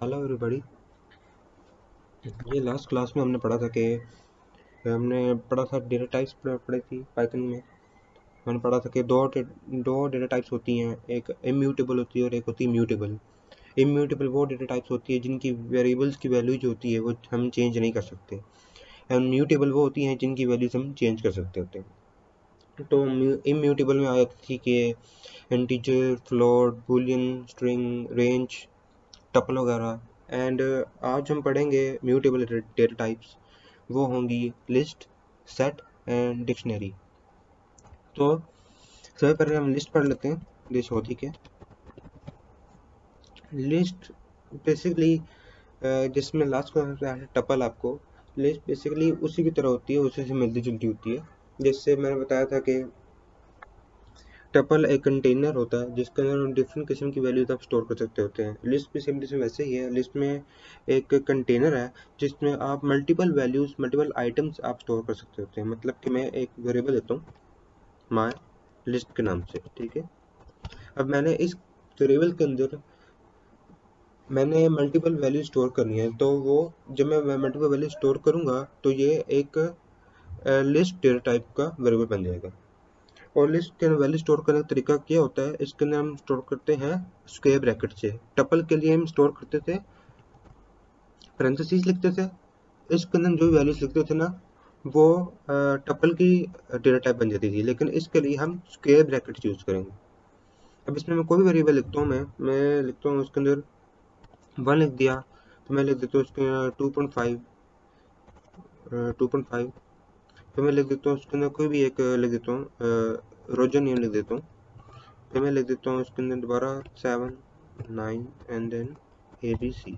Hello everybody. ये last class में हमने पढ़ा था कि डेटा टाइप्स पढ़ी थी पाइथन में। हमने पढ़ा था कि दो डेटा टाइप्स होती हैं, एक इम्यूटेबल होती है और एक होती है म्यूटेबल। इम्यूटेबल वो डेटा टाइप्स होती है जिनकी वेरिएबल्स की वैल्यू जो होती है वो हम चेंज नहीं कर सकते, एंड म्यूटेबल वो होती हैं जिनकी वैल्यूज हम चेंज कर सकते होते हैं। तो इम्यूटेबल में आ जाती थी कि integer, float, Boolean, string, range, tuple वगैरह। एंड आज हम पढ़ेंगे म्यूटेबल डेटा टाइप्स। वो होंगी लिस्ट, सेट एंड डिक्शनरी। तो सबसे पहले हम लिस्ट पढ़ लेते हैं। लिस्ट होती क्या? लिस्ट बेसिकली जिसमें लास्ट को टपल आपको, लिस्ट बेसिकली उसी की तरह होती है, उसी से मिलती जुलती होती है। जैसे मैंने बताया था कि टपल एक कंटेनर होता है जिसके अंदर डिफरेंट किस्म की वैल्यूज आप स्टोर कर सकते होते हैं। लिस्ट भी सिंपली से वैसे ही है। लिस्ट में एक कंटेनर है जिसमें आप मल्टीपल वैल्यूज, मल्टीपल आइटम्स आप स्टोर कर सकते होते हैं। मतलब कि मैं एक वेरिएबल देता हूँ माय लिस्ट के नाम से, ठीक है। अब मैंने इस वेरिएबल के अंदर मैंने मल्टीपल वैल्यू स्टोर करनी है, तो वो जब मैं मल्टीपल वैल्यू स्टोर करूंगा तो ये एक लिस्ट डेटा टाइप का वेरिएबल बन जाएगा। और लिस्ट के अंदर वैल्यू स्टोर करने का तरीका क्या होता है, इसके अंदर हम स्टोर करते हैं स्क्वायर ब्रैकेट से। टपल के लिए हम स्टोर करते थे पैरेंथेसिस लिखते थे, इसके अंदर जो वैल्यूज लिखते थे ना वो टपल की डेटा टाइप बन जाती थी। लेकिन इसके लिए हम स्क्वायर ब्रैकेट यूज करेंगे। अब इसमें मैं कोई भी वेरिएबल लिखता हूँ, मैं लिखता हूँ उसके अंदर 1 लिख दिया, तो मैं लिख देता हूँ उसके 2.5, 2.5। फिर मैं लिख देता हूँ उसके अंदर कोई भी एक लिख देता हूँ रोजर नेम लिख देता हूँ। फिर मैं लिख देता हूँ उसके अंदर दोबारा 7, 9 एंड देन ABC।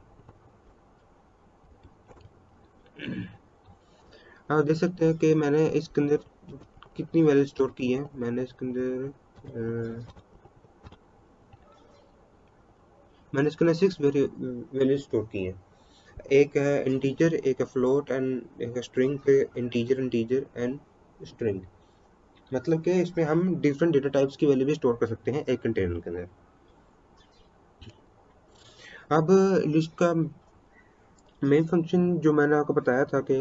आप देख सकते हैं कि मैंने इसके अंदर कितनी वैल्यू स्टोर की है। मैंने इसके अंदर 6 वैल्यू स्टोर की हैं। एक है इंटीजर, एक है फ्लोट एंड एक है स्ट्रिंग, फिर इंटीजर, इंटीजर एंड स्ट्रिंग। मतलब कि इसमें हम डिफरेंट डेटा टाइप्स की वैल्यू भी स्टोर कर सकते हैं एक कंटेनर के अंदर। अब लिस्ट का मेन फंक्शन जो मैंने आपको बताया था कि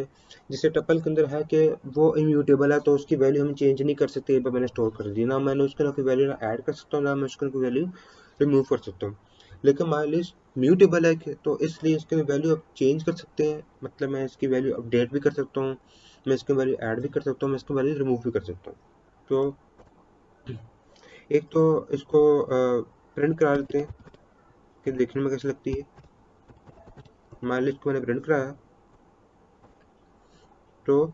जैसे टपल के अंदर है कि वो इम्यूटेबल है, तो उसकी वैल्यू हम चेंज नहीं कर सकते। एक बार मैंने स्टोर कर दी ना, मैंने उसके अंदर कोई वैल्यू ना ऐड कर सकता हूँ ना मैं उसके अंदर कोई वैल्यू रिमूव कर सकता हूँ। लेकिन हमारी लिस्ट म्यूटेबल है तो इसलिए इसके अंदर वैल्यू आप चेंज कर सकते हैं। मतलब मैं इसकी वैल्यू अपडेट भी कर सकता हूँ, मैं इसकी वैल्यू ऐड भी कर सकता हूँ, मैं इसकी वैल्यू रिमूव भी कर सकता हूँ। तो एक तो इसको प्रिंट करा लेते हैं कि देखने में कैसी लगती है। हमारी लिस्ट को मैंने प्रिंट कराया तो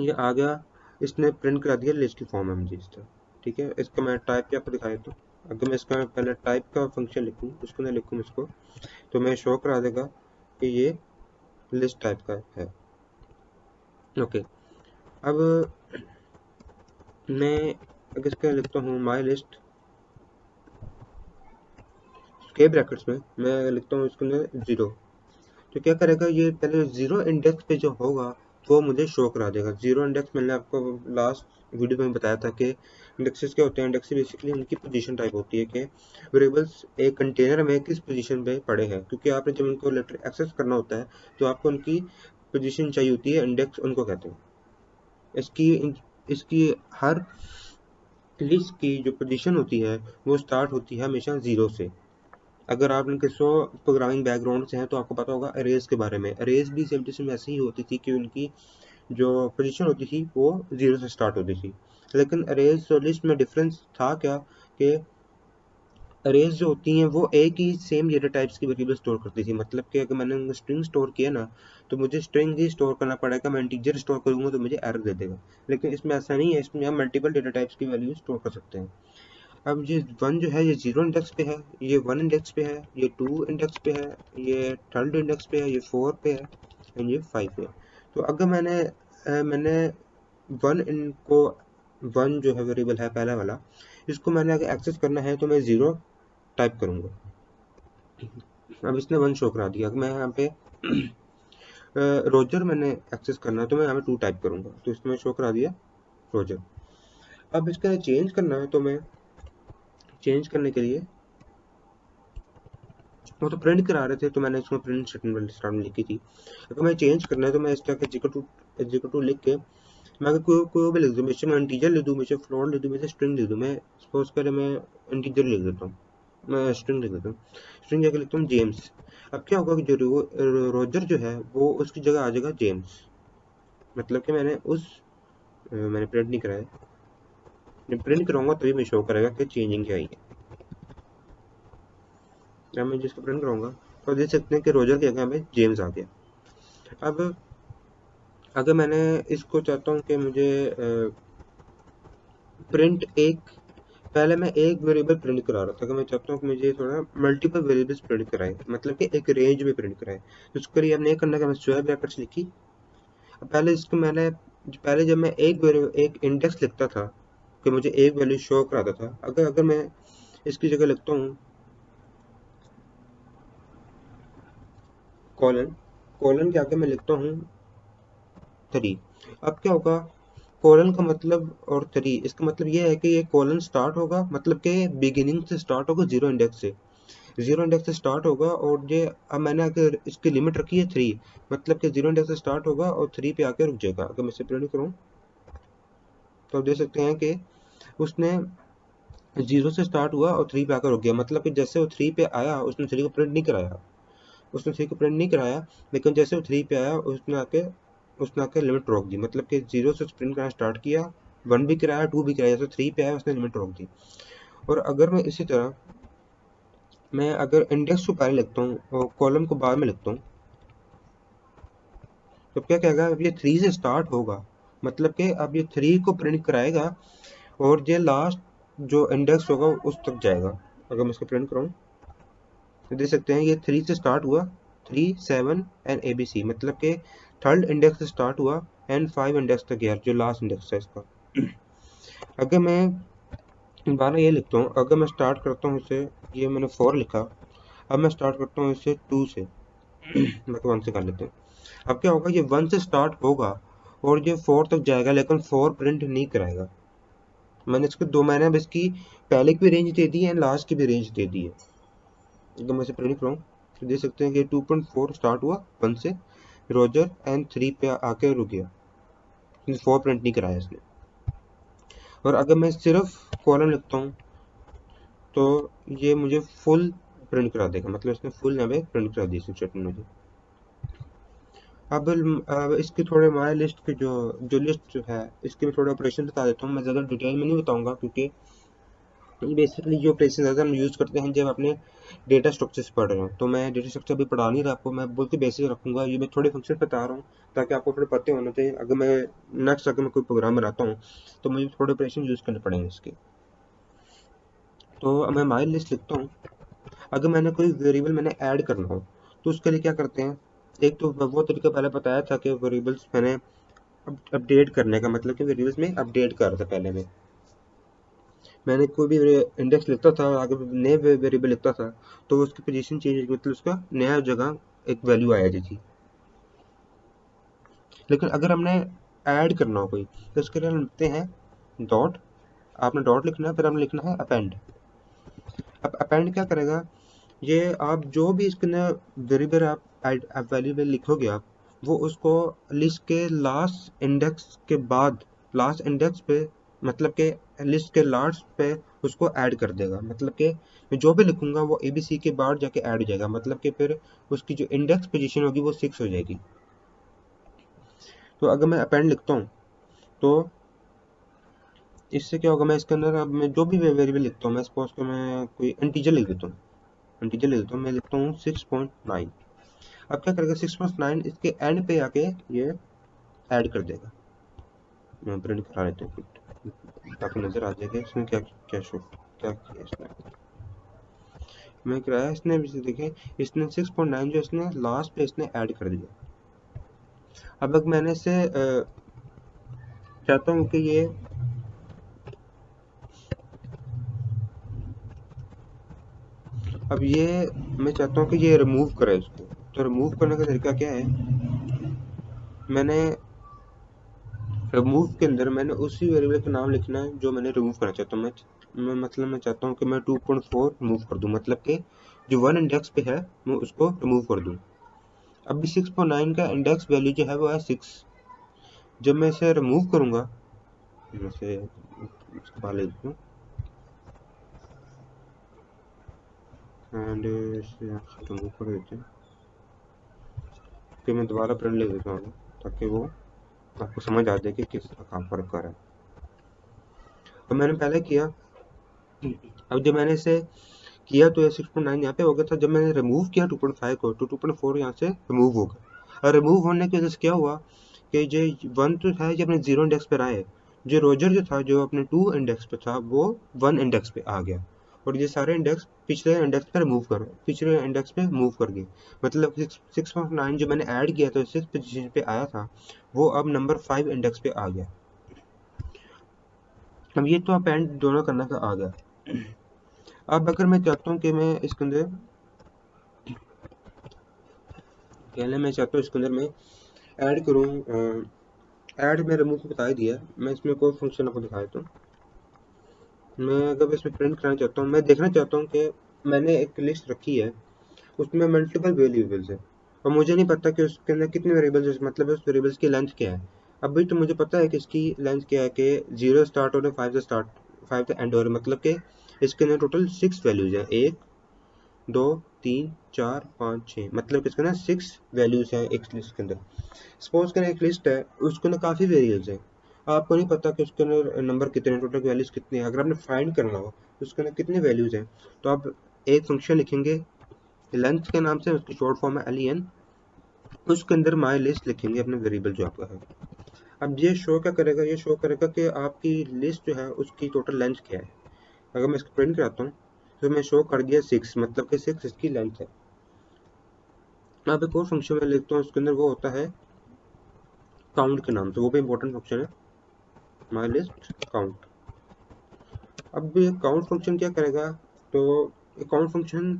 ये आ गया, इसने प्रिंट करा दिया लिस्ट की फॉर्म में मुझे इस तरह। ठीक है, इसका मैं टाइप भी आपको दिखाया था। अगर मैं इसका पहले टाइप का फंक्शन लिखूँ, उसको मैं लिखूँ इसको, तो मैं शो करा देगा कि ये लिस्ट टाइप का है। ओके, अब मैं अगर इसका लिखता हूँ माई लिस्ट के ब्रैकेट्स में, मैं लिखता हूँ इसके अंदर 0, तो क्या करेगा ये पहले 0 इंडेक्स पे जो होगा वो मुझे शो करा देगा। 0 इंडेक्स मैंने आपको लास्ट वीडियो में बताया था कि इंडेक्सेस क्या होते हैं। इंडेक्स बेसिकली उनकी पोजीशन टाइप होती है कि वेरिएबल्स एक कंटेनर में किस पोजीशन पे पड़े हैं, क्योंकि आपने जब उनको लेटर एक्सेस करना होता है तो आपको उनकी पोजीशन चाहिए होती है, इंडेक्स उनको कहते हैं। इसकी इसकी हर लिस्ट की जो पोजीशन होती है वो स्टार्ट होती है हमेशा 0 से। अगर आप इनके 100 प्रोग्रामिंग बैकग्राउंड से हैं तो आपको पता होगा अरेज के बारे में। अरेज भी सेम टू सेम ऐसे ही होती थी कि उनकी जो पोजीशन होती थी वो 0 से स्टार्ट होती थी। लेकिन अरेज और लिस्ट में डिफरेंस था क्या कि अरेज जो होती हैं वो एक ही सेम डेटा टाइप्स की वेरिएबल स्टोर करती थी। मतलब कि अगर मैंने स्ट्रिंग स्टोर किया ना तो मुझे स्ट्रिंग ही स्टोर करना पड़ेगा। मैं इंटीजर स्टोर करूंगा तो मुझे एरर दे देगा। लेकिन इसमें ऐसा नहीं है, इसमें हम मल्टीपल डेटा टाइप्स की वैल्यू स्टोर कर सकते हैं। अब ये 1 जो है ये 0 इंडेक्स पे है, ये 1 इंडेक्स पे है, ये 2 इंडेक्स पे है, ये 3rd इंडेक्स पे है, ये 4 पे है एंड ये 5 पे है। तो अगर मैंने 1 इनको 1 जो है वेरिएबल है पहला वाला, इसको मैंने अगर एक्सेस करना है तो मैं 0 टाइप करूंगा। अब इसने 1 शो करा दिया। अगर मैं यहाँ पे रोजर मैंने एक्सेस करना है तो मैं यहाँ पे 2 टाइप करूंगा, तो इसमें शो करा दिया रोजर। अब इसका चेंज करना है तो मैं चेंज करने के लिए वो तो प्रिंट करा रहे थे, तो मैंने इसमें प्रिंट स्टेटमेंट में लिखी थी। अगर मैं चेंज करना है तो मैं इसका एग्जीक्यूटिव लिख के मैं अगर कोई भी लिख दूँ, मैं इंटीजर लिख दूँ, मैं फ्लोट लिख दूँ, मैं स्ट्रिंग लिख दूँ, मैं सपोज करें मैं इंटीजर लिख देता हूँ, मैं स्ट्रिंग लिख देता हूँ, स्ट्रिंग जगह लिखता हूँ जेम्स। अब क्या होगा कि जो रोजर जो है वो उसकी जगह आ जाएगा जेम्स, मतलब कि मैंने प्रिंट नहीं कराया, जब प्रिंट कराऊंगा तभी मैं शो करेगा कि चेंजिंग क्या आई है। अब मैं जिसको प्रिंट कराऊंगा तो देख सकते हैं कि रोजर की जगह में जेम्स आ गया। अब अगर मैंने इसको चाहता हूँ कि मुझे प्रिंट पहले मैं एक वेरिएबल प्रिंट करा रहा था, अगर मैं चाहता हूँ कि मुझे थोड़ा मल्टीपल वेरिएबल्स प्रिंट कराए, मतलब कि एक रेंज में प्रिंट कराए, तो उसके लिए अब नहीं करना कि मैं स्क्वायर ब्रैकेट्स लिखी। पहले जब मैं एक इंडेक्स लिखता था कि मुझे एक वैल्यू शो कराता था, अगर अगर मैं इसकी जगह लिखता हूँ कॉलन, कॉलन के आगे मैं लिखता हूँ 3। अब क्या होगा, कॉलन का मतलब और 3, इसका मतलब ये है कि ये कॉलन स्टार्ट होगा, मतलब कि बिगिनिंग से स्टार्ट होगा, जीरो इंडेक्स से, जीरो इंडेक्स से स्टार्ट होगा। और ये अब मैंने अगर इसकी लिमिट रखी है 3, मतलब कि जीरो इंडेक्स से स्टार्ट होगा और 3 पे आके रुक जाएगा। अगर मैं इसे प्रिंट करूँ तो आप देख सकते हैं कि उसने जीरो से स्टार्ट हुआ और 3 पे आकर रुक गया, मतलब कि जैसे वो 3 पे आया उसने 3 को प्रिंट नहीं कराया, लेकिन जैसे वो 3 पे आया उसने आके लिमिट रोक दी, मतलब कि जीरो से प्रिंट करना स्टार्ट किया, 1 भी कराया 2 भी कराया, जैसे 3 पे आया उसने लिमिट रोक दी। और अगर मैं इसी तरह मैं अगर इंडेक्स को पहले लिखता हूँ और कॉलम को बाद में लिखता हूँ, तो क्या कहेगा, अब ये 3 से स्टार्ट होगा, मतलब कि अब ये 3 को प्रिंट कराएगा और ये लास्ट जो इंडेक्स होगा उस तक जाएगा। अगर मैं इसको प्रिंट कराऊँ तो देख सकते हैं ये 3 से स्टार्ट हुआ, 3 7 एंड ABC, मतलब कि थर्ड इंडेक्स से स्टार्ट हुआ एंड 5 इंडेक्स तक गया, जो लास्ट इंडेक्स है इसका। अगर मैं दोबारा ये लिखता हूँ, अगर मैं स्टार्ट करता हूँ इसे, ये मैंने 4 लिखा, अब मैं स्टार्ट करता हूँ इसे 2 से मतलब 1 से कर लेते हैं। अब क्या होगा, ये 1 से स्टार्ट होगा और ये 4 तक जाएगा, लेकिन 4 प्रिंट नहीं कराएगा। मैंने अब इसकी पहले की भी रेंज दे दी है एंड लास्ट की भी रेंज दे दी है। एकदम मैं इसे प्रिंट कराऊँ तो देख सकते हैं कि 2.4 स्टार्ट हुआ 1 से, रोजर एंड 3 पे आके रुक गया, 4 प्रिंट नहीं कराया इसने। और अगर मैं सिर्फ कॉलम लिखता हूँ तो ये मुझे फुल प्रिंट करा देगा, मतलब इसने फुल यहाँ पे प्रिंट करा दी स्टेटमेंट मुझे। अब इसके थोड़े हमारे लिस्ट के जो लिस्ट है इसके भी थोड़े ऑपरेशन बता देता हूँ, मैं ज़्यादा डिटेल में नहीं बताऊंगा, क्योंकि बेसिकली जो ऑपरेशन ज़्यादा हम यूज़ करते हैं जब अपने डेटा स्ट्रक्चर्स पढ़ रहे हैं, तो मैं डेटा स्ट्रक्चर अभी पढ़ा नहीं रहा आपको, मैं बोल के बेसिक रखूंगा, ये मैं थोड़े फंक्शन बता रहा हूँ ताकि आपको थोड़े पते होने चाहिए। अगर मैं कोई प्रोग्राम बनाता हूँ तो मुझे थोड़े ऑपरेशन यूज़ करने पड़ेंगे इसके। तो मैं माई लिस्ट लिखता हूँ, अगर मैंने कोई वेरिएबल मैंने ऐड करना हो तो उसके लिए क्या करते हैं, एक तो वो तरीका पहले बताया था कि वेरिएबल्स मैंने अपडेट करने का, मतलब कि वेरिएबल्स में अपडेट कर रहा था पहले मैंने कोई भी इंडेक्स लिखता था, अगर नए वेरिएबल लिखता था तो उसकी पोजीशन चेंज, मतलब उसका नया जगह एक वैल्यू आया थी। लेकिन अगर हमने ऐड करना हो कोई तो उसके लिए हम लिखते हैं डॉट, आपने डॉट लिखना है, फिर हमने लिखना है अपेंड। अब अपेंड क्या करेगा, ये आप जो भी इसके अंदर वेरिएबल आप वेरिएबल लिखोगे वो उसको लिस्ट के लास्ट इंडेक्स के बाद, लास्ट इंडेक्स पे, मतलब के लिस्ट के लास्ट पे उसको ऐड कर देगा, मतलब कि मैं जो भी लिखूंगा वो ABC के बाद जाके ऐड हो जाएगा, मतलब कि फिर उसकी जो इंडेक्स पोजीशन होगी वो 6 हो जाएगी। तो अगर मैं अपेंड लिखता हूँ तो इससे क्या होगा, मैं इसके अंदर अब मैं जो भी वेरिएबल लिखता हूँ, मैं सपोज कि मैं कोई इंटीजर लिख देता हूँ, मैं लिखता हूँ 6.9। अब क्या करेगा, 6.9 इसके एंड पे आके ये ऐड कर देगा। मैं प्रिंट करा लेता हूँ ताकि नजर आ जाएगा इसने क्या क्या किया इसने। मैं कराया इसने भी देखें, इसने 6.9 जो इसने लास्ट पे इसने ऐड कर दिया। अब अगर मैंने इसे चाहता हूँ कि ये अब ये मैं चाहता हूँ कि ये रिमूव करे इसको, तो रिमूव करने का तरीका क्या है, मैंने रिमूव के अंदर मैंने उसी वेरिएबल का नाम लिखना है जो मैंने रिमूव करना चाहता हूँ। मैं चाहता हूँ कि मैं 2.4 रिमूव कर दूँ, मतलब कि जो 1 इंडेक्स पे है मैं उसको रिमूव कर दूँ। अभी 6.9 का इंडेक्स वैल्यू जो है वो है 6। जब मैं इसे रिमूव करूँगा, मैं इसे बाहर ले देता हूँ एंड इसे रिमूव कर देते हैं। फिर मैं दोबारा प्रिंट ले देता हूँ ताकि वो आपको समझ आ जाए कि किस तरह का फर्क कर रहा है। अब मैंने पहले किया, अब जब मैंने इसे किया तो ये 6.9 यहाँ पे हो गया था। जब मैंने रिमूव किया 2.5 को तो 2.4 यहाँ से रिमूव हो गया। और रिमूव होने की वजह से क्या हुआ कि जो 1 तो था जो अपने 0 इंडेक्स पर आए, जो रोजर जो था जो अपने 2 इंडेक्स पे था वो 1 इंडेक्स पे आ गया, और ये सारे इंडेक्स पिछले इंडेक्स पे पिछले इंडेक्स पे मूव कर गए। मतलब 6.9 जो मैंने ऐड किया था 6 पोजीशन पे आया था वो अब नंबर 5 इंडेक्स पे आ गया। अब ये तो अपेंड दोनों करने का आ गया। अब अगर मैं चाहता हूँ कि मैं इसके अंदर मैं ऐड करूँ, ऐड में रिमूव को बता ही दिया, मैं इसमें कोई फंक्शन आपको दिखाया तो मैं अगर इसमें प्रिंट करना चाहता हूँ, मैं देखना चाहता हूँ कि मैंने एक लिस्ट रखी है उसमें मल्टीपल वेरिएबल्स है और मुझे नहीं पता कि उसके अंदर कितने वेरिएबल्स, मतलब उस वेरिएबल्स की लेंथ क्या है। अभी तो मुझे पता है कि इसकी लेंथ क्या है कि 0 स्टार्ट हो रहा है 5 से एंड हो रहा है, मतलब कि इसके अंदर टोटल 6 वैल्यूज हैं, 1 2 3 4 5 6, मतलब इसके अंदर 6 वैल्यूज हैं एक लिस्ट के अंदर। सपोज करें एक लिस्ट है उसके अंदर काफ़ी वेरिएबल्स हैं, आपको नहीं पता कि उसके अंदर नंबर कितने, टोटल वैल्यूज कितने हैं। अगर आपने फाइंड करना हो उसके अंदर कितने वैल्यूज हैं तो आप एक फंक्शन लिखेंगे लेंथ के नाम से, उसकी शॉर्ट फॉर्म है len, उसके अंदर माई लिस्ट लिखेंगे अपने वेरिएबल जो आपका है। अब ये शो क्या करेगा, ये शो करेगा कि आपकी लिस्ट जो है उसकी टोटल लेंथ क्या है। अगर मैं इसको प्रिंट कराता हूँ तो मैं शो कर दिया 6, मतलब कि 6 इसकी लेंथ है। अब एक और फंक्शन में लिखता हूँ उसके अंदर, वो होता है काउंट के नाम से, वो भी इंपॉर्टेंट फंक्शन है, माई लिस्ट काउंट। अब ये काउंट फंक्शन क्या करेगा, तो काउंट फंक्शन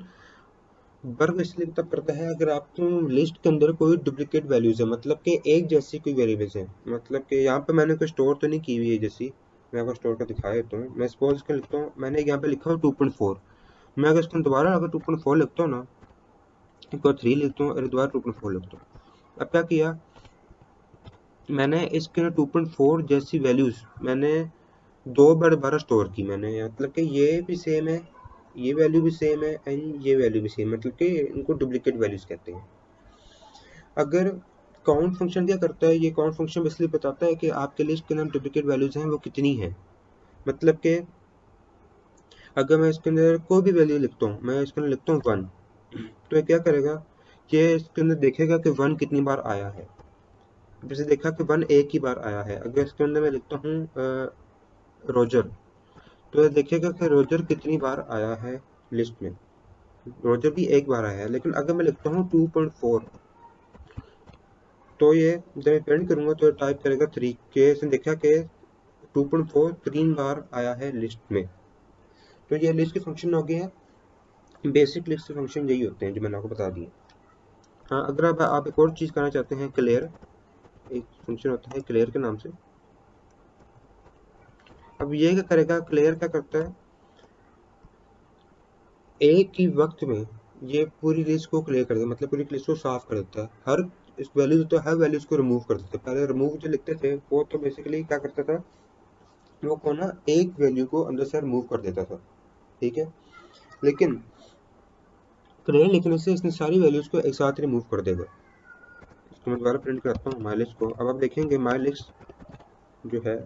वर्क इसलिए तब करता है अगर आपको लिस्ट के अंदर कोई डुप्लीकेट वैल्यूज है, मतलब कि एक जैसी कोई वेरिएबल्स है, मतलब कि यहाँ पे मैंने कोई स्टोर तो नहीं की हुई है जैसी, मैं आपको स्टोर का दिखा देता हूँ। मैं सपोज कर लिखता हूँ, मैंने यहाँ पे लिखा हूँ 2.4, मैं अगर इसको दोबारा अगर 2.4 लिखता हूँ ना, एक बार 3 लिखता हूँ और दोबारा 2.4 लिखता हूँ। अब क्या किया मैंने इसके अंदर 2.4 जैसी वैल्यूज मैंने 2 बार दोबारा स्टोर की मैंने, मतलब कि ये भी सेम है, ये वैल्यू भी सेम है एंड ये वैल्यू भी सेम, मतलब कि इनको डुप्लीकेट वैल्यूज कहते हैं। अगर काउंट फंक्शन क्या करता है, ये काउंट फंक्शन इसलिए बताता है कि आपके लिस्ट के अंदर डुप्लीकेट वैल्यूज हैं वो कितनी है। मतलब कि अगर मैं इसके अंदर कोई भी वैल्यू लिखता हूँ, मैं इसके अंदर लिखता हूँ 1, तो ये क्या करेगा, ये इसके अंदर देखेगा कि 1 कितनी बार आया है। जैसे देखा कि 1 एक ही बार आया है। अगर इसके अंदर मैं लिखता हूँ रोजर, तो ये देखेगा कि रोजर कितनी बार आया है लिस्ट में, रोजर भी एक बार आया है। लेकिन अगर मैं लिखता हूँ 2.4, तो ये जब मैं प्रिंट करूंगा तो टाइप करेगा 3 के, इसने देखा कि 2.4 3 बार आया है लिस्ट में। तो ये लिस्ट के फंक्शन हो गए हैं, बेसिक लिस्ट के फंक्शन यही होते हैं जो मैंने आपको बता दिए। हाँ, अगर आप एक और चीज़ करना चाहते हैं, क्लियर एक फंक्शन होता है क्लियर के नाम से। अब ये क्या करेगा, क्लियर क्या करता है, एक ही वक्त में ये पूरी लिस्ट को क्लियर कर देता, मतलब पूरी लिस्ट को साफ कर देता है। हर इस वैल्यूज तो हर वैल्यूज को रिमूव कर देता है। पहले रिमूव जो लिखते थे वो तो बेसिकली क्या करता था, वो को ना एक वैल्यू को अंदर से रिमूव कर देता था, ठीक है। लेकिन क्लियर लिखने से इसने सारी वैल्यूज को एक साथ रिमूव कर देगा। इसको मैं दोबारा प्रिंट करता हूँ माई लिस्ट को। अब आप देखेंगे माई लिस्ट जो है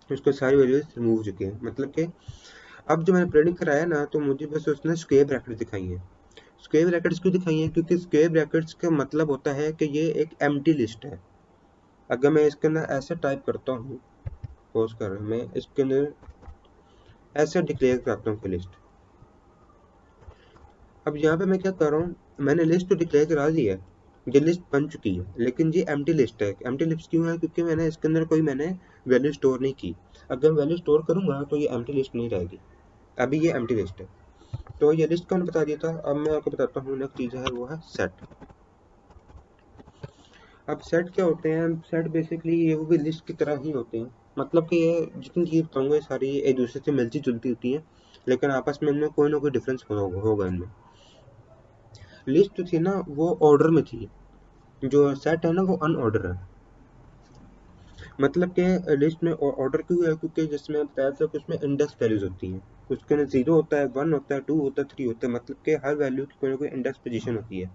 उसको सारी वैल्यूज रिमूव हो चुकी है। मतलब कि अब जो मैंने प्रिंट कराया ना, तो मुझे बस उसने स्क्वेयर ब्रैकेट दिखाई है। स्क्वेयर ब्रैकेट्स क्यों दिखाई है, क्योंकि स्क्वेयर ब्रैकेट्स का मतलब होता है कि ये एक एम्प्टी लिस्ट है। अगर मैं इसके अंदर ऐसे टाइप करता हूँ, सपोज कर मैं इसके अंदर ऐसे डिक्लेयर करता हूँ कि लिस्ट, अब यहाँ पे मैं क्या कर रहा हूँ, मैंने लिस्ट तो डिक्लेयर करा दी है, ये लिस्ट बन चुकी है, लेकिन ये एम्प्टी लिस्ट है। एम्प्टी लिस्ट क्यों है, क्योंकि मैंने इसके अंदर कोई वैल्यू स्टोर नहीं की। अगर वैल्यू स्टोर करूंगा तो ये एम्प्टी लिस्ट नहीं रहेगी, अभी ये एम्प्टी लिस्ट है। तो ये लिस्ट का मैंने बता दिया था। अब मैं आपको बताता हूँ नेक्स्ट चीज़ है, वो है सेट। अब सेट क्या होते हैं, सेट बेसिकली ये वो भी लिस्ट की तरह ही होते हैं, मतलब कि ये जितनी चीज़ बताऊंगा ये सारी एक दूसरे से मिलती जुलती होती हैं। लेकिन आपस में इनमें कोई ना कोई डिफरेंस होगा इनमें। लिस्ट जो थी ना वो ऑर्डर में थी, जो सेट है ना वो अनऑर्डर है। मतलब कि लिस्ट में ऑर्डर क्यों है, क्योंकि जिसमें बताया था कि उसमें इंडेक्स वैल्यूज होती हैं, उसके अंदर 0 होता है, 1 होता है, 2 होता है, 3 होता है, मतलब कि हर वैल्यू की कोई ना कोई इंडेक्स पोजीशन होती है।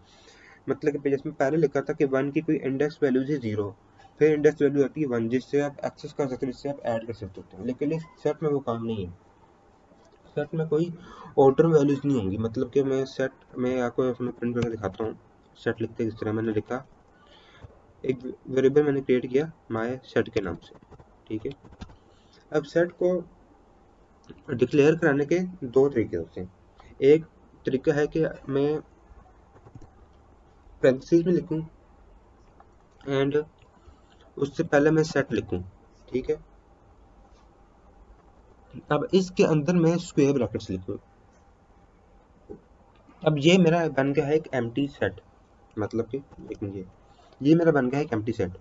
मतलब कि जिसमें पहले लिखा था कि 1 की कोई इंडेक्स वैल्यू है 0, फिर इंडेक्स वैल्यू आती है 1 जिससे आप एक्सेस कर सकते हैं, जिससे आप ऐड कर सकते हैं। लेकिन इस सेट में वो काम नहीं है, सेट में कोई ऑर्डर वैल्यूज नहीं होंगी। मतलब कि मैं आपको प्रिंट करके दिखाता हूँ। सेट लिखते किस तरह, मैंने लिखा एक वेरिएबल मैंने क्रिएट किया माय सेट के नाम से, ठीक है। अब सेट को डिक्लेयर कराने के दो तरीके होते हैं। एक तरीका है कि मैं पैरेंथेसिस में लिखूं एंड उससे पहले मैं सेट लिखूं, ठीक है। अब इसके अंदर मैं स्क्वायर ब्रैकेट्स लिखूं। अब ये मेरा बन गया है एक एम्प्टी सेट, मतलब कि एक मिनट, ये मेरा बन गया है एक एम्प्टी सेट।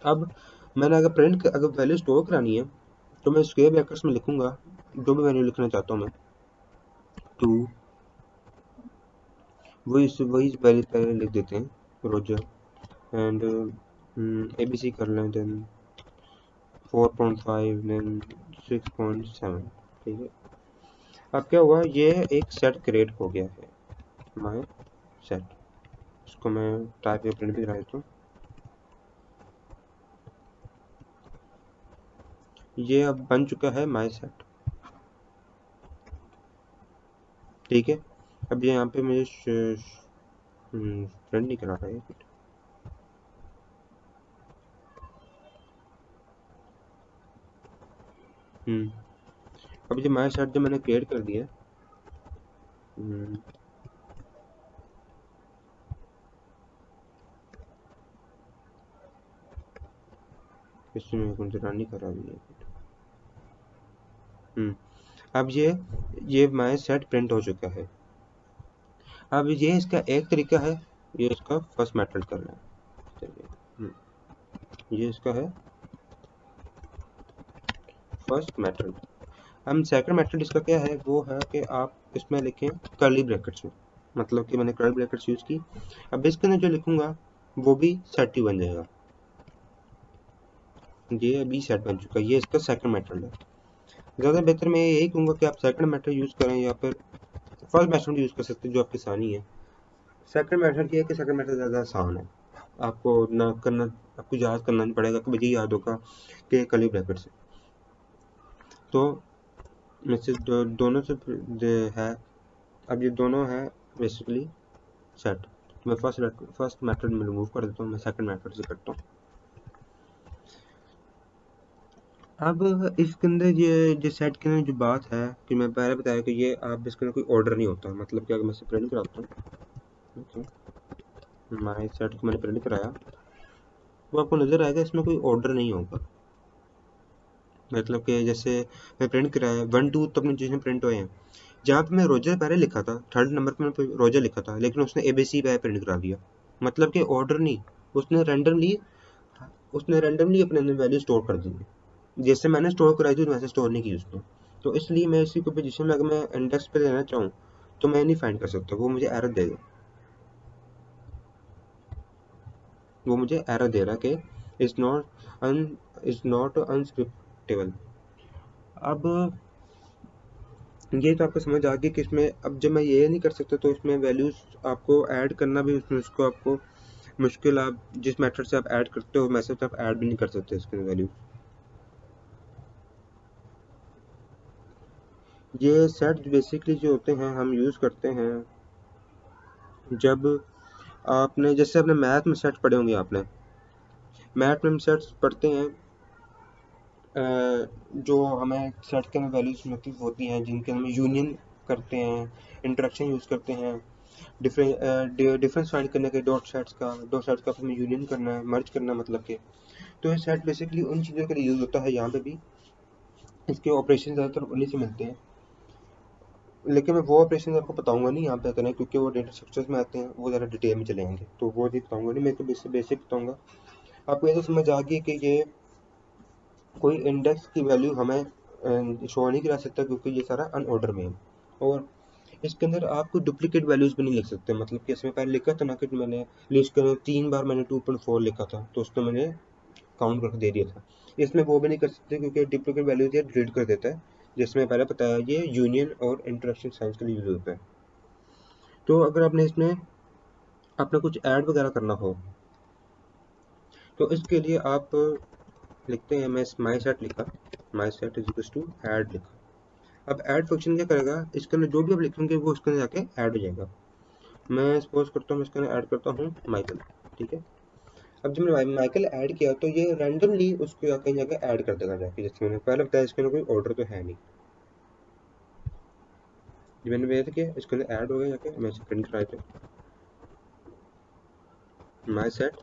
अब मैंने अगर वैल्यू स्टोर करानी है तो मैं स्क्वायर ब्रैकेट्स में लिखूंगा जो भी वैल्यू लिखना चाहता हूँ मैं, 2, वही वैल्यू पहले लिख देते हैं रोजर एंड ABC कर लें, देन 4.5 देन 6.7, ठीक है। अब क्या हुआ, ये एक सेट क्रिएट हो गया है माय सेट। इसको मैं टाइप या प्रिंट भी करा देता हूँ। ये अब बन चुका है माय सेट, ठीक है। अब ये यहाँ पे मुझे प्रिंट नहीं करा रहा है। अब ये माय सेट जो मैंने क्रिएट कर दिया है, इसमें कौन सी रन नहीं करा रही है। अब ये माय सेट प्रिंट हो चुका है। अब ये इसका एक तरीका है, ये इसका फर्स्ट मेथड करना है, चलिए। ये इसका है फर्स्ट मेथड। हम सेकंड मेथड इसका क्या है, वो है कि आप इसमें लिखें कर्ली ब्रैकेट्स में, मतलब कि मैंने कर्ली ब्रैकेट्स यूज की। अब इसके अंदर जो लिखूंगा वो भी सेट ही बन जाएगा। ये अभी सेट बन चुका है, ये इसका सेकंड मेथड है। ज़्यादा बेहतर मैं यही कहूँगा कि आप सेकंड मेथड यूज करें या फिर फर्स्ट मेथड यूज कर सकते हैं जो आपकी आसानी है। सेकंड मेथड ये है कि सेकंड मेथड ज़्यादा आसान है, आपको ना करना, आपको याद करना नहीं पड़ेगा कि मुझे याद होगा कि कर्ली ब्रैकेट से। तो मैसेज दोनों से है। अब ये दोनों है बेसिकली सेट। तो मैं फर्स्ट मेथड में रिमूव कर देता हूँ, मैं सेकंड मेथड से करता हूँ। अब इसके अंदर ये जो सेट के अंदर जो बात है कि मैं पहले बताया कि ये आप इसके अंदर कोई ऑर्डर नहीं होता। मतलब कि अगर मैं इसे प्रिंट कराता हूँ, माय सेट को मैंने प्रिंट कराया तो आपको नजर आएगा इसमें कोई ऑर्डर नहीं होगा। मतलब कि जैसे मैं प्रिंट कराया 1 2 तो अपने चीज़ें प्रिंट हुए हैं। जहाँ पे मैं रोजर पहले लिखा था, थर्ड नंबर पे मैं रोजर लिखा था, लेकिन उसने ABC पे प्रिंट करा दिया। मतलब कि ऑर्डर नहीं, उसने रैंडमली अपने अंदर वैल्यू स्टोर कर दी है। जैसे मैंने स्टोर कराई थी वैसे स्टोर नहीं की उसने। तो इसलिए मैं इसी को पोजीशन में अगर मैं इंडेक्स पे लेना चाहूँ तो मैं नहीं फाइंड कर सकता, वो मुझे एरर देगा। वो मुझे एरर दे रहा है कि इज नॉट अनस्क्रिप्टेबल। अब ये तो आपको समझ आ गई कि इसमें अब जब मैं ये नहीं कर सकता तो इसमें वैल्यूज आपको ऐड करना भी, उसमें उसको आपको मुश्किल, आप जिस मेथड से आप ऐड करते हो मैसेज आप ऐड भी नहीं कर सकते इसके वैल्यू। ये सेट बेसिकली जो होते हैं हम यूज़ करते हैं जब आपने, जैसे आपने मैथ में सेट पढ़े होंगे, आपने मैथ में हम सेट्स पढ़ते हैं जो हमें सेट के अंदर वैल्यूज मतलब होती हैं जिनके हम यूनियन करते हैं, इंटरेक्शन यूज़ करते हैं, डिफरेंस फाइंड करने के, डॉट सेट्स का हमें यूनियन करना है, मर्ज करना मतलब कि। तो ये सेट बेसिकली उन चीज़ों के लिए यूज़ होता है। यहाँ पे भी इसके ऑपरेशन ज़्यादातर उन्हीं से मिलते हैं, लेकिन मैं वो ऑपरेशन आपको बताऊंगा नहीं यहाँ पे करना, क्योंकि वो डेटा स्ट्रक्चर्स में आते हैं, वो ज़्यादा डिटेल में चले जाएंगे, तो वो भी बताऊंगा नहीं। मैं तो बेसिक बताऊंगा। आपको ये तो समझ आ गई कि ये कोई इंडेक्स की वैल्यू हमें शो नहीं करा सकता क्योंकि ये सारा अनऑर्डर में है। और इसके अंदर आप कोई डुप्लीकेट वैल्यूज़ भी नहीं लिख सकते, मतलब कि इसमें पहले लिखा था ना कि मैंने लिस्ट कर 3 बार मैंने 2.4 लिखा था तो उसमें मैंने काउंट करके दे दिया था। इसमें वो भी नहीं कर सकते क्योंकि डुप्लीकेट वैल्यूज ये डिलीट कर देता है, जिसमें पहले बताया ये यूनियन और इंटरेक्शन साइंस के लिए यूज होता है। तो अगर आपने इसमें अपना कुछ ऐड वगैरह करना हो तो इसके लिए आप लिखते हैं, मैं माई सेट लिखा, my set is equal to add लिखा। अब ऐड फंक्शन क्या करेगा, इसके अंदर जो भी आप लिखेंगे वो इसके अंदर जाके ऐड हो जाएगा। मैं सपोज करता हूँ, मैं इसके अंदर ऐड करता हूँ माइकल, ठीक है। अब जब मैंने माइकल ऐड किया तो ये रैंडमली उसको कहीं जाके ऐड कर देगा जाके, जैसे मैंने पहले बताया इसके अंदर कोई ऑर्डर तो है नहीं। जब मैंने वेट किया इसके अंदर ऐड हो गया जाके, मैं इसे प्रिंट करा देता हूँ माई सेट।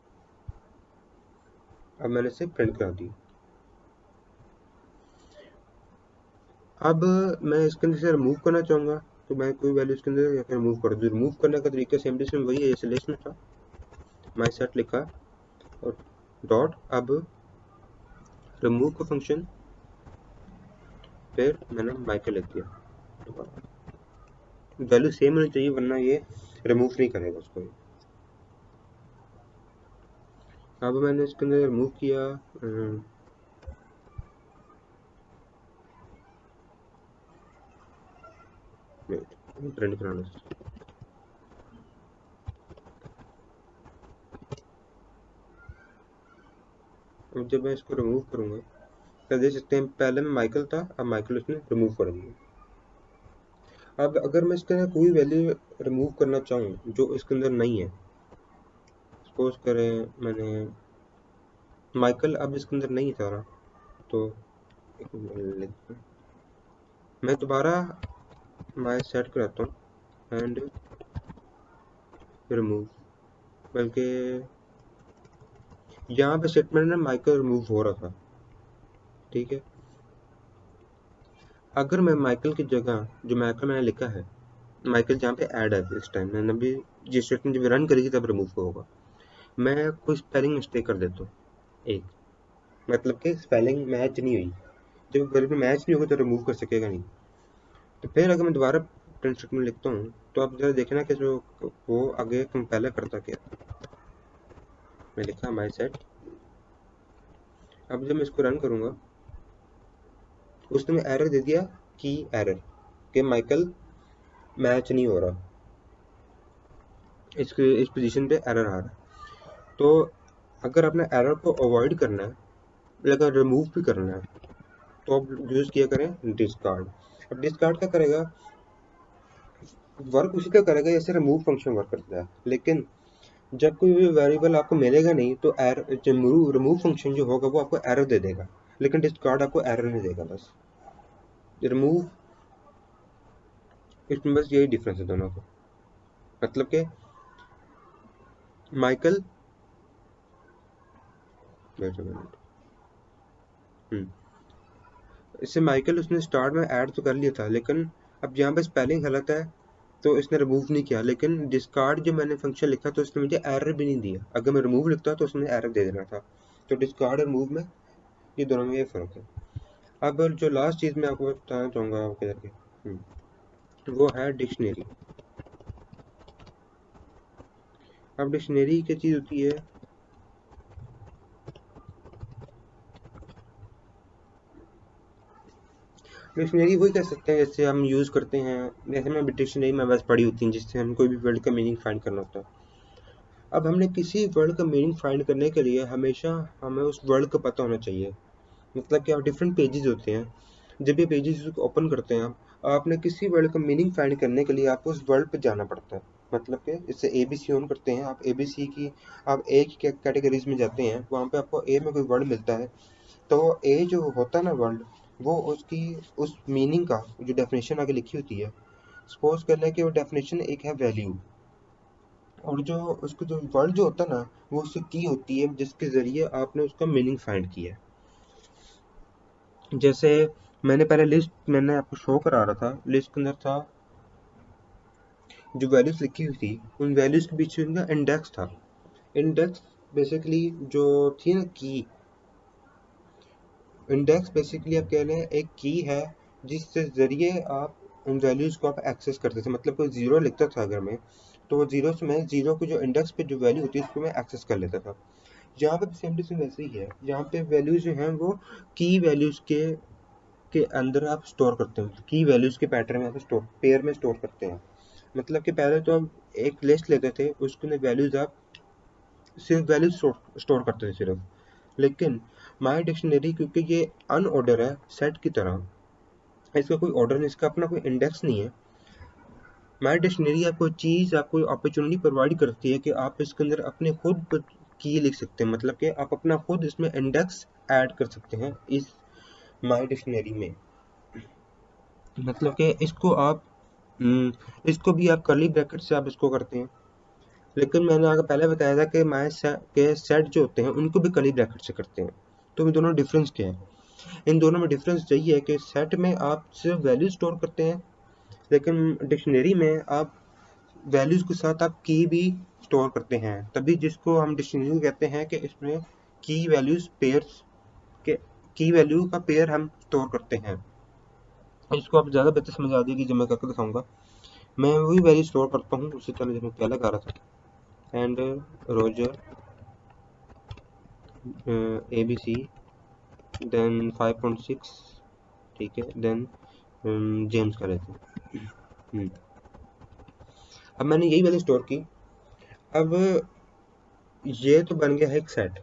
अब मैंने इसे प्रिंट करा दी। अब मैं इसके अंदर से रिमूव करना चाहूँगा तो मैं कोई वैल्यू इसके अंदर जाकर रिमूव कर दूँ। रिमूव करने का तरीका सेम टू सेम वही है जैसे लिस्ट में था, माई सेट लिखा और डॉट, अब रिमूव का फंक्शन, फिर मैंने माइकल लिख दिया। वैल्यू सेम होनी चाहिए वरना ये रिमूव नहीं करेगा उसको। अब मैंने इसके अंदर रिमूव किया, प्रिंट कराना। अब जब मैं इसको रिमूव करूँगा तो देख सकते हैं पहले में माइकल था, अब माइकल उसने रिमूव कर दिया। अब अगर मैं इसके अंदर कोई वैल्यू रिमूव करना चाहूँ जो इसके अंदर नहीं है, सपोज करें मैंने माइकल अब इसके अंदर नहीं था, तो मैं दोबारा माई सेट कराता हूँ एंड रिमूव, बल्कि यहाँ पे स्टेटमेंट में माइकल रिमूव हो रहा था, ठीक है। अगर मैं माइकल की जगह जो माइकल मैंने लिखा है, माइकल जहाँ पे ऐड है इस टाइम मैंने अभी जिस स्टेटमेंट जब रन करी थी तब रिमूव होगा, मैं कोई स्पेलिंग मिस्टेक कर देता हूँ एक, मतलब कि स्पेलिंग मैच नहीं हुई। जब वैल्यू मैच नहीं होगा तो रिमूव कर सकेगा नहीं। तो फिर अगर मैं दोबारा प्रिंट स्टेटमेंट लिखता हूँ तो आप जरा देखना कि जो वो आगे कंपाइलर करता क्या। मैं लिखा माई सेट, अब जब मैं इसको रन करूँगा उसने एरर दे दिया कि एरर कि माइकल मैच नहीं हो रहा, इसके इस पोजीशन पे एरर आ रहा है। तो अगर आपने एरर को अवॉइड करना है, अगर रिमूव भी करना है तो आप यूज़ किया करें डिस्कार्ड। अब डिस्कार्ड क्या करेगा, वर्क उसी का करेगा जैसे रिमूव फंक्शन वर्क करता है, लेकिन जब कोई भी वेरिएबल आपको मिलेगा नहीं तो रिमूव फंक्शन जो होगा वो आपको एरर दे देगा, लेकिन डिस्कार्ड आपको एरर नहीं देगा। बस रिमूव, इसमें बस यही डिफरेंस है दोनों का, मतलब कि माइकल, वेट अ मिनट, इससे माइकल उसने स्टार्ट में ऐड तो कर लिया था, लेकिन अब यहाँ पे स्पेलिंग गलत है तो इसने रिमूव नहीं किया, लेकिन डिस्कार्ड जो मैंने फंक्शन लिखा तो उसने मुझे एरर भी नहीं दिया। अगर मैं रिमूव लिखता तो उसने एरर दे देना था। तो डिस्कार्ड और रिमूव में ये दोनों में ये फ़र्क है। अब जो लास्ट चीज़ मैं आपको बताना चाहूँगा आपके करके, वो है डिक्शनरी। अब डिक्शनरी क्या चीज़ होती है, डिक्शनरी वही कह सकते हैं जैसे हम यूज़ करते हैं, जैसे मैं डिक्शनरी में बस पढ़ी होती हैं जिससे हम कोई भी वर्ड का मीनिंग फाइंड करना होता है। अब हमने किसी वर्ड का मीनिंग फाइंड करने के लिए हमेशा हमें उस वर्ड का पता होना चाहिए, मतलब कि आप डिफरेंट पेजेस होते हैं, जब ये पेजेस को ओपन करते हैं आपने किसी वर्ड का मीनिंग फाइंड करने के लिए आपको उस वर्ड पे जाना पड़ता है। मतलब कि इससे ए बी सी ऑन करते हैं आप, ए बी सी की आप ए की कैटेगरीज में जाते हैं, वहाँ पे आपको ए में कोई वर्ड मिलता है तो ए जो होता है ना वर्ड, वो उसकी उस मीनिंग का जो डेफिनेशन आगे लिखी होती है, सपोज कर लें कि वो डेफिनेशन एक है वैल्यू, और जो उसको जो वर्ड जो होता है ना वो उसकी की होती है जिसके ज़रिए आपने उसका मीनिंग फाइंड किया है। जैसे मैंने पहले लिस्ट मैंने आपको शो करा रहा था, लिस्ट के अंदर था जो वैल्यूज लिखी हुई थी, उन वैल्यूज के बीच में उनका इंडेक्स था। इंडेक्स बेसिकली जो थी ना की, इंडेक्स बेसिकली आप कह रहे हैं एक की है जिससे ज़रिए आप उन वैल्यूज़ को आप एक्सेस करते थे। मतलब कोई ज़ीरो लिखता था अगर मैं, तो वो ज़ीरो से मैं ज़ीरो को जो इंडेक्स पे जो वैल्यू होती है उसको मैं एक्सेस कर लेता था। यहाँ पे सेम टू सेम वैसे ही है। यहाँ पे वैल्यूज़ जो हैं वो की वैल्यूज़ के अंदर आप स्टोर करते हो। की वैल्यूज़ के पैटर्न में आप स्टोर पेयर में स्टोर करते हैं। मतलब कि पहले तो हम एक लिस्ट लेते थे, उसके अंदर वैल्यूज़ आप सिर्फ वैल्यूज स्टोर करते थे सिर्फ। लेकिन माई डिक्शनरी क्योंकि ये अनऑर्डर है सेट की तरह, इसका कोई ऑर्डर नहीं, इसका अपना कोई इंडेक्स नहीं है। माई डिक्शनरी आपको चीज़, आपको अपॉर्चुनिटी प्रोवाइड करती है कि आप इसके अंदर अपने खुद की लिख सकते हैं। मतलब कि आप अपना खुद इसमें इंडेक्स ऐड कर सकते हैं इस माई डिक्शनरी में। मतलब कि इसको आप इसको भी आप कर्ली ब्रैकेट से आप इसको करते हैं। लेकिन मैंने आगे पहले बताया था कि माई के सेट जो होते हैं उनको भी कर्ली ब्रैकेट से करते हैं। तो इन दोनों डिफरेंस क्या है? इन दोनों में डिफरेंस यही है कि सेट में आप सिर्फ वैल्यू स्टोर करते हैं, लेकिन डिक्शनरी में आप वैल्यूज के साथ आप की भी स्टोर करते हैं। तभी जिसको हम डिक्शनरी कहते हैं कि इसमें की वैल्यूज पेयर्स के की वैल्यू का पेयर हम स्टोर करते हैं। इसको आप ज़्यादा बेहतर समझ आ जाएगी जब मैं करके दिखाऊंगा। मैं वही वैल्यू स्टोर करता हूँ उसी तरह जैसे पहले कह रहा था। एंड रोजर ABC देन 5.6, ठीक है, देन जेम्स का लेते हैं। अब मैंने यही वैल्यू स्टोर की। अब ये तो बन गया है एक सेट,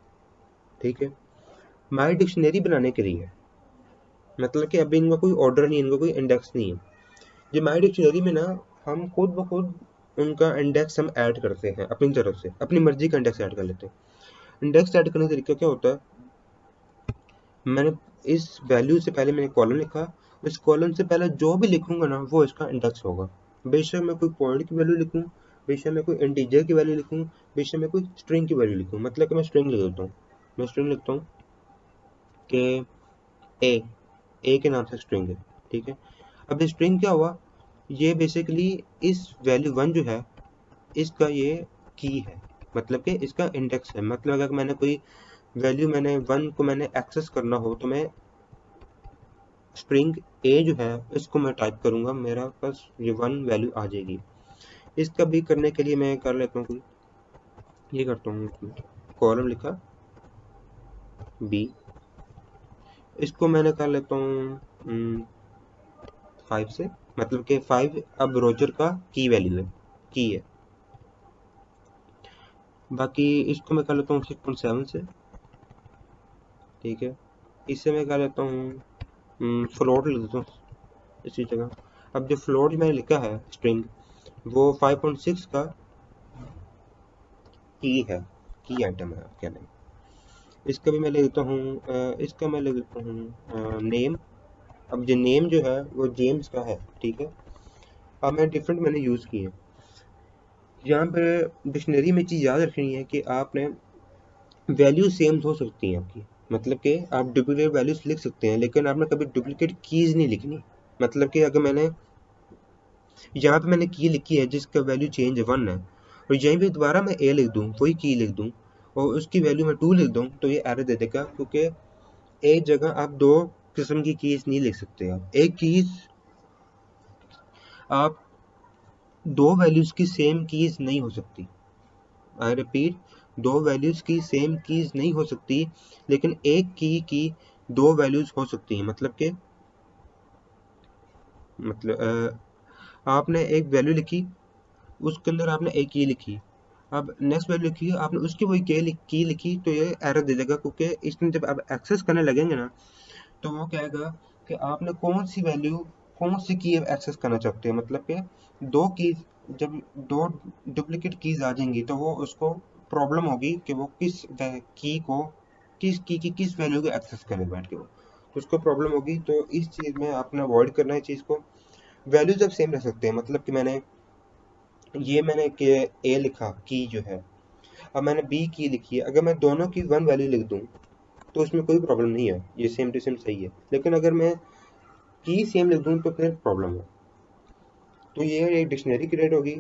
ठीक है, माई डिक्शनरी बनाने के लिए। मतलब कि अभी इनका कोई ऑर्डर नहीं, इनका कोई इंडेक्स नहीं है। ये माई डिक्शनरी में ना हम खुद ब खुद उनका इंडेक्स हम ऐड करते हैं अपनी तरफ से, अपनी मर्जी का इंडेक्स ऐड कर लेते हैं। इंडेक्स ऐड करने का तरीका क्या होता है? मैंने इस वैल्यू से पहले मैंने कॉलम लिखा, इस कॉलम से पहले जो भी लिखूंगा ना वो इसका इंडेक्स होगा। बेशक मैं कोई पॉइंट की वैल्यू लिखूं, बेशक मैं कोई इंटीजर की वैल्यू लिखूं, बेशक मैं कोई स्ट्रिंग की वैल्यू लिखूं। मतलब कि मैं स्ट्रिंग लिख देता हूँ। मैं स्ट्रिंग लिखता हूँ कि ए के नाम से स्ट्रिंग है, ठीक है। अब ये स्ट्रिंग क्या हुआ? ये बेसिकली इस वैल्यू वन जो है इसका ये की है। मतलब कि इसका इंडेक्स है। मतलब अगर मैंने कोई वैल्यू मैंने वन को मैंने एक्सेस करना हो तो मैं स्ट्रिंग ए जो है इसको मैं टाइप करूंगा, मेरा पास ये वन वैल्यू आ जाएगी। इसका भी करने के लिए मैं कर लेता हूँ, ये करता हूँ, कॉलम लिखा बी, इसको मैंने कर लेता हूँ 5 से। मतलब कि 5 अब रोजर का की वैल्यू है, की है। बाकी इसको मैं कर लेता हूँ 6.7 से, ठीक है। इससे मैं कर लेता हूँ फ्लोट लिख देता हूँ इसी जगह। अब जो फ्लोट मैंने लिखा है स्ट्रिंग, वो 5.6 का की है, की आइटम है क्या नहीं। इसका भी मैं ले लेता हूँ, इसका मैं ले लेता हूँ नेम। अब जो नेम जो है वो जेम्स का है, ठीक है। अब मैं डिफरेंट मैंने यूज़ किए हैं। यहाँ पे डिक्शनरी में चीज़ याद रखनी है कि आपने वैल्यू सेम हो सकती हैं आपकी। मतलब कि आप डुप्लीकेट वैल्यूज लिख सकते हैं, लेकिन आपने कभी डुप्लीकेट कीज़ नहीं लिखनी। मतलब कि अगर मैंने यहाँ पे मैंने की लिखी है जिसका वैल्यू चेंज 1 है, और यहीं पे दोबारा मैं ए लिख दूँ, वही की लिख दूँ, और उसकी वैल्यू मैं 2 लिख दूँ, तो ये एरर दे देगा। क्योंकि एक जगह आप दो किस्म की कीज़ नहीं लिख सकते। आप एक कीज़, आप दो वैल्यूज़ की सेम कीज़ नहीं हो सकती। आई रिपीट, दो वैल्यूज़ की सेम कीज़ नहीं हो सकती, लेकिन एक की दो वैल्यूज़ हो सकती हैं। मतलब कि आपने एक वैल्यू लिखी, उसके अंदर आपने एक की लिखी, अब नेक्स्ट वैल्यू लिखी आपने उसकी वही की लिखी, तो ये एरर दे देगा। क्योंकि इसमें जब आप एक्सेस करने लगेंगे ना, तो वो कहेगा कि आपने कौन सी वैल्यू, कौन सी की एक्सेस करना चाहते हैं। मतलब कि दो की, जब दो डुप्लीकेट कीज आ जाएंगी तो वो उसको प्रॉब्लम होगी कि वो की को किस की किस वैल्यू को एक्सेस करे बैठ के, वो तो उसको प्रॉब्लम होगी। तो इस चीज़ में आपने अवॉइड करना है चीज़ को। वैल्यू जब सेम रह सकते हैं, मतलब कि मैंने ए लिखा की जो है, अब मैंने बी की लिखी है, अगर मैं दोनों की वन वैल्यू लिख दूं तो उसमें कोई प्रॉब्लम नहीं है, ये सेम टू सेम सही है। लेकिन अगर मैं की सेम लिख दूं तो फिर प्रॉब्लम है। तो ये एक डिक्शनरी क्रिएट होगी।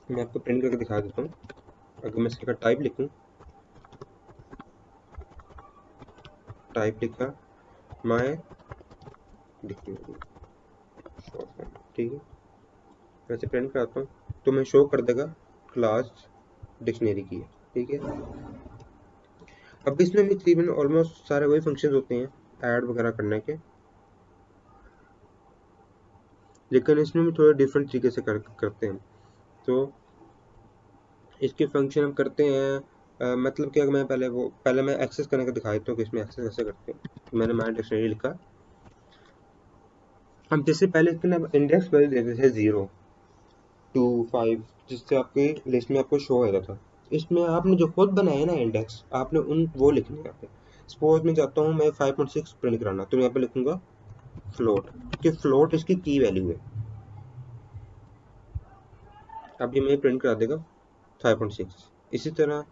मैं आपको प्रिंट करके दिखा देता हूँ। अगर मैं इसका टाइप लिखूँ, टाइप लिखा माय डिक्शनरी, ठीक है। वैसे प्रिंट कराता हूँ तो मैं शो कर देगा क्लास डिक्शनरी की है, ठीक है। अब इसमें भी तकरीबन ऑलमोस्ट सारे वही फंक्शंस होते हैं ऐड वगैरह करने के, लेकिन इसमें भी थोड़े डिफरेंट तरीके से करते हैं। तो इसके फंक्शन हम करते हैं मतलब कि अगर मैं पहले मैं एक्सेस करने का दिखा देता हूँ कि इसमें एक्सेस कैसे करते हैं। तो मैंने माय डिक्शनरी लिखा, हम जैसे पहले इसके ना इंडेक्स वैल्यू देते थे 0 2 5, जिससे आपकी लिस्ट में आपको शो हो जाता था। इसमें आपने जो खुद बनाया ना इंडेक्स, आपने वो लिखने यहाँ पे। सपोज मैं चाहता हूँ मैं 5.6 प्रिंट कराना, तो मैं यहाँ पे लिखूंगा फ्लोट, कि फ्लोट इसकी की वैल्यू है। अब ये मैं प्रिंट करा देगा 5.6।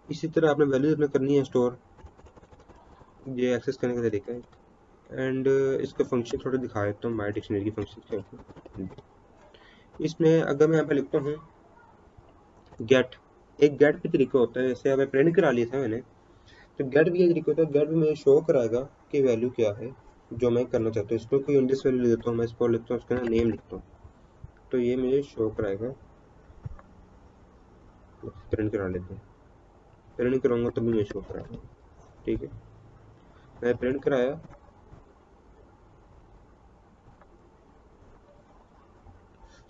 इसी तरह आपने वैल्यू अपने करनी है स्टोर, ये एक्सेस करने का तरीका है। एंड इसका फंक्शन थोड़ा दिखा देता हूँ माय डिक्शनरी की फंक्शन क्या होती है। इसमें अगर मैं यहाँ पे लिखता हूँ गेट, एक गेट भी तरीका होता है। जैसे अगर प्रिंट करा लिया था मैंने, तो गेट भी ये तरीका होता है। गेट भी मुझे शो कराएगा कि वैल्यू क्या है जो मैं करना चाहता हूँ। इसमें कोई इंडेक्स वैल्यू ले देता हूँ मैं, इसको लिखता हूँ, उसका नेम लिखता हूँ, तो ये मुझे शो कराएगा। प्रिंट करा लेते हैं, प्रिंट कराऊंगा तभी मुझे शो कराएगा, ठीक है। मैं प्रिंट कराया,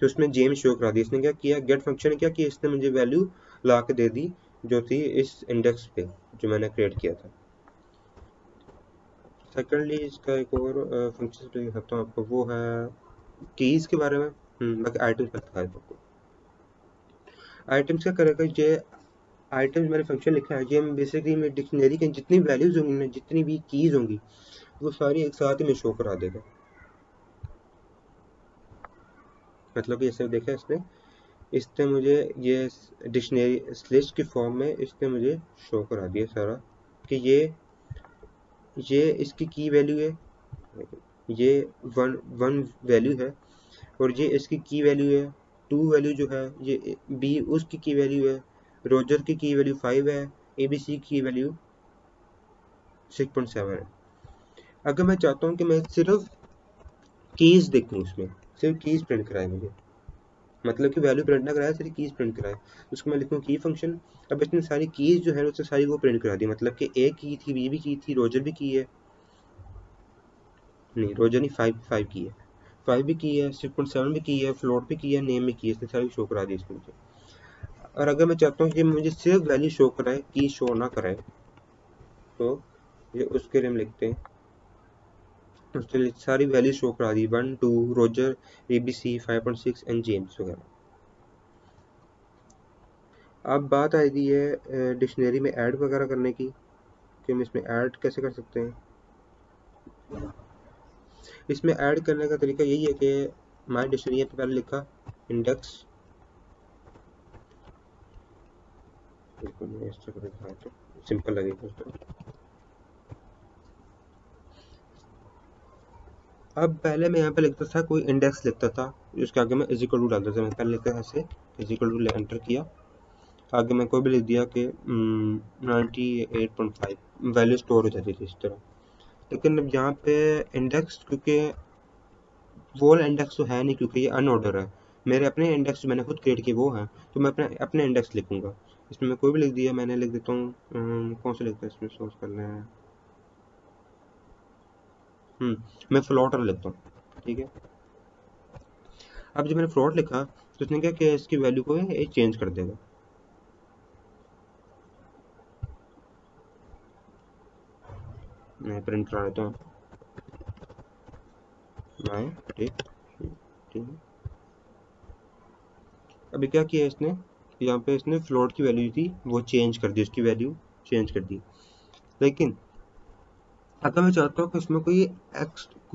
तो उसमें जेम शो करा दी। इसने क्या किया, गेट फंक्शन ने क्या किया, इसने मुझे वैल्यू ला के दे दी जो थी इस इंडेक्स पे जो मैंने क्रिएट किया था। सेकेंडली इसका एक और फंक्शन दिखाता हूँ आपको, वो है कीज के बारे में। बाकी आइटम्स पर दिखाया आपको। आइटम्स क्या करेगा, ये आइटम्स मैंने फंक्शन लिखा है, ये बेसिकली मैं डिक्शनरी के जितनी वैल्यूज होंगी ना, जितनी भी कीज होंगी, वो सारी एक साथ ही में शो करा देगा। मतलब कि जैसे देखा इसने मुझे ये डिक्शनरी लिस्ट की फॉर्म में इसने मुझे शो करा दिया सारा, कि ये इसकी की वैल्यू है, ये वन वैल्यू है, और ये इसकी की वैल्यू है। 2 वैल्यू जो है ये बी उसकी की वैल्यू है, रोजर की वैल्यू 5 है, एबीसी की वैल्यू 6.7 है। अगर मैं चाहता हूँ कि मैं सिर्फ कीज देखूँ, उसमें सिर्फ कीज प्रिंट कराए मुझे, मतलब कि वैल्यू प्रिंट ना कराए, सिर्फ कीज प्रिंट कराए, उसको मैं लिखूँ की फंक्शन। अब इसने सारी कीज जो है उससे सारी वो प्रिंट करा दी, मतलब कि ए की थी, बी भी की थी, रोजर भी की है, नहीं रोजर नहीं, 5 की है, 5 भी की है, 6.7 भी की है, फ्लोट भी की है, नेम भी की है, इसने सारी शो करा दी इसमें मुझे। और अगर मैं चाहता हूँ कि मुझे सिर्फ वैल्यू शो कराए, की शो ना कराए, तो ये उसके लिए हम लिखते हैं, उसके लिए सारी वैल्यू शो करा दी, 1 2 रोजर, एबीसी, 5.6 एंड जेम्स वगैरह। अब बात आएगी है डिक्शनरी में ऐड वगैरह करने की, कि हम इसमें ऐड कैसे कर सकते हैं। इसमें ऐड करने का तरीका यही है कि माय डिक्शनरी पे पहले लिखा इंडेक्स, सिंपल लगेगा उसको। अब पहले मैं यहाँ पे लिखता था, कोई इंडेक्स लिखता था, उसके आगे मैं इजिकल टू डालता था। मैं पहले लिखता था ऐसे, इजिकल टू एंटर किया, आगे मैं कोई भी लिख दिया कि 98.5, वैल्यू स्टोर हो जाती थी इस तरह। लेकिन अब यहाँ पे इंडेक्स, क्योंकि वो इंडेक्स तो है नहीं, क्योंकि ये अनऑर्डर है, मेरे अपने इंडेक्स जो मैंने खुद क्रिएट किए वो हैं, तो मैं अपने अपने इंडेक्स लिखूंगा। इसमें मैं कोई भी लिख दिया, मैंने लिख देता हूँ कौन सा लिखता है इसमें, सोर्स कर लें, मैं फ्लोटर लिखता हूँ, ठीक है। अब जब मैंने फ्लोट लिखा, तो उसने क्या किया, इसकी वैल्यू को ये चेंज कर देगा। मैं प्रिंट करा देता हूँ माय ठीक, ठीक है। अभी क्या किया इसने, यहाँ पे इसने फ्लोट की वैल्यू थी वो चेंज कर दी, उसकी वैल्यू चेंज कर दी। लेकिन अगर मैं चाहता हूँ कि इसमें कोई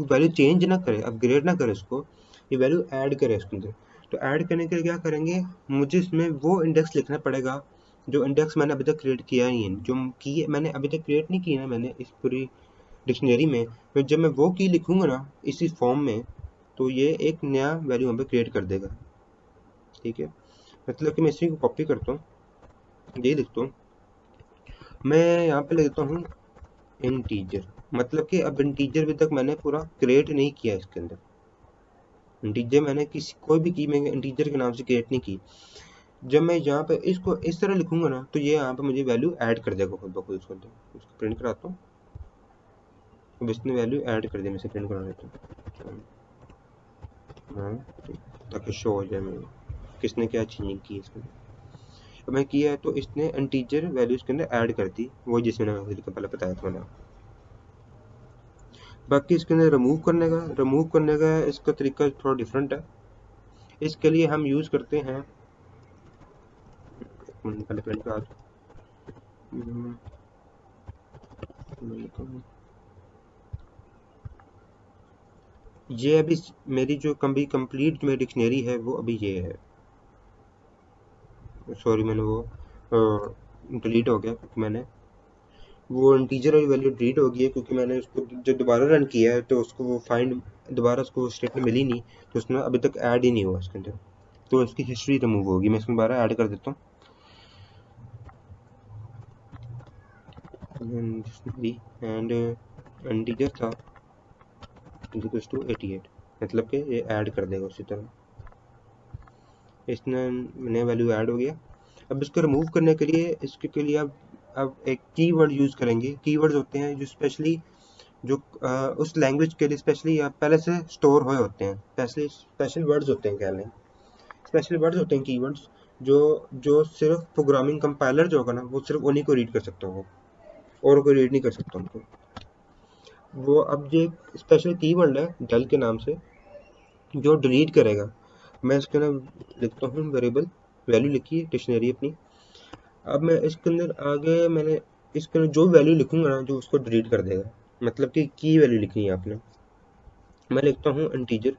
वैल्यू चेंज ना करे, अपग्रेड ना करे इसको, ये वैल्यू ऐड करे इसके अंदर, तो ऐड करने के लिए क्या करेंगे, मुझे इसमें वो इंडेक्स लिखना पड़ेगा जो इंडेक्स मैंने अभी तक क्रिएट किया ही है, जो की मैंने अभी तक क्रिएट नहीं किया ना मैंने इस पूरी डिक्शनरी में। तो जब मैं वो की लिखूंगा ना इसी फॉर्म में, तो ये एक नया वैल्यू वहाँ पे क्रिएट कर देगा, ठीक है। मतलब कि मैं इसी को कॉपी करता हूँ, यही लिखता हूँ मैं यहाँ पे लिखता हूँ इंटीजर, मतलब कि अब इंटीजर अभी तक मैंने पूरा क्रिएट नहीं किया इसके अंदर। इंटीजर मैंने कोई भी की मैंने इंटीजर के नाम से क्रिएट नहीं की। जब मैं यहाँ पे इसको इस तरह लिखूंगा ना तो ये यहाँ पे मुझे वैल्यू ऐड कर देगा खुद ब खुद। इसको इसको प्रिंट कराता हूँ। अब इसने वैल्यू ऐड कर दी, मैं इसे प्रिंट करा देता हूँ हाँ, ताकि शो हो जाए मेरे किसने क्या चेंजिंग की इसके अंदर। अब मैं किया है तो इसने इंटीजर वैल्यू इसके अंदर ऐड कर दी, वो जिसमें मैंने पहले बताया था मैंने। बाकी इसके अंदर रिमूव करने का इसका तरीका थोड़ा डिफरेंट है। इसके लिए हम यूज़ करते हैं, पहले प्रिंट करा ये अभी मेरी जो कंप्लीट मेरी डिक्शनरी है वो अभी ये है। सॉरी मैंने वो डिलीट हो गया क्योंकि मैंने वो इंटीजर वाली वैल्यू डिलीट हो गई है, क्योंकि मैंने उसको जब दोबारा रन किया है तो उसको वो फाइंड दोबारा उसको स्टेटमेंट मिली नहीं, तो उसमें अभी तक ऐड ही नहीं हुआ इसके अंदर, तो इसकी हिस्ट्री रिमूव होगी। मैं इसमें दोबारा ऐड कर देता हूँ एंड इंटीजर था इक्वल्स टू 88, मतलब कि ये ऐड कर देगा उसी तरह। इसने नया वैल्यू ऐड हो गया। अब इसको रिमूव करने के लिए इसके लिए अब एक कीवर्ड यूज़ करेंगे। कीवर्ड्स होते हैं जो स्पेशली जो उस लैंग्वेज के लिए स्पेशली पहले से स्टोर हुए होते हैं, स्पेशल वर्ड्स होते हैं, कह लें स्पेशल वर्ड्स होते हैं कीवर्ड्स, जो जो सिर्फ प्रोग्रामिंग कंपाइलर जो होगा ना वो सिर्फ उन्हीं को रीड कर सकता होगा और कोई रीड नहीं कर सकता उनको। वो अब ये स्पेशल कीवर्ड है डेल के नाम से जो डिलीट करेगा। मैं इसके अंदर लिखता हूँ वेरिएबल वैल्यू लिखी है डिक्शनरी अपनी। अब मैं इसके अंदर आगे मैंने इसके अंदर जो वैल्यू लिखूंगा ना जो उसको डिलीट कर देगा, मतलब कि की वैल्यू लिखनी है आपने। मैं लिखता हूँ इंटीजर।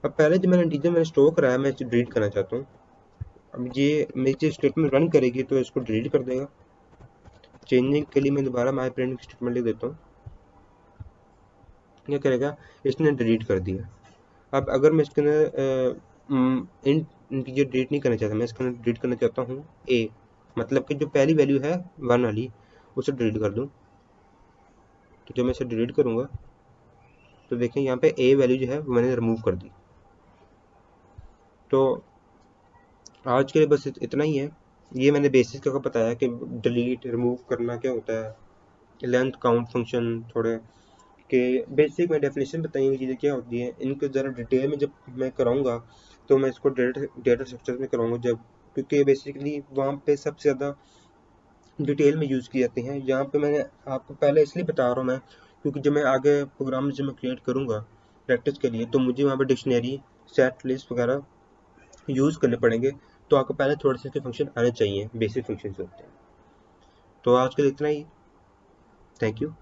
अब पहले जो मैंने इंटीजर मैंने स्टोर कराया मैं इसे डिलीट करना चाहता हूँ। अब ये मेरी स्टेटमेंट रन करेगी तो इसको डिलीट कर देगा। चेंजिंग के लिए मैं दोबारा माई प्रिंट स्टेटमेंट लिख देता हूँ। क्या करेगा, इसने डिलीट कर दिया। अब अगर मैं इसके अंदर इंटीजर डिलीट नहीं करना चाहता, मैं इसके अंदर डिलीट करना चाहता हूँ ए, मतलब कि जो पहली वैल्यू है 1 वाली उसे डिलीट कर दूँ। तो जब मैं इसे डिलीट करूँगा तो देखें यहाँ पे ए वैल्यू जो है वो मैंने रिमूव कर दी। तो आज के लिए बस इतना ही है। ये मैंने बेसिक का बताया कि डिलीट रिमूव करना क्या होता है, लेंथ काउंट फंक्शन थोड़े के बेसिक में डेफिनेशन बताई चीज़ें क्या होती हैं। इनको ज़रा डिटेल में जब मैं कराऊंगा तो मैं इसको डेटा स्ट्रक्चर में कराऊंगा जब, क्योंकि बेसिकली वहाँ पे सबसे ज़्यादा डिटेल में यूज़ की जाती हैं। यहाँ पे मैंने आपको पहले इसलिए बता रहा हूँ मैं, क्योंकि जब मैं आगे प्रोग्राम जब मैं क्रिएट करूँगा प्रैक्टिस के लिए तो मुझे वहाँ पर डिक्शनरी सेट लिस्ट वगैरह यूज़ करने पड़ेंगे, तो आपको पहले थोड़े से इसके फंक्शन आने चाहिए, बेसिक फंक्शन होते हैं। तो आज के लिए इतना ही, थैंक यू।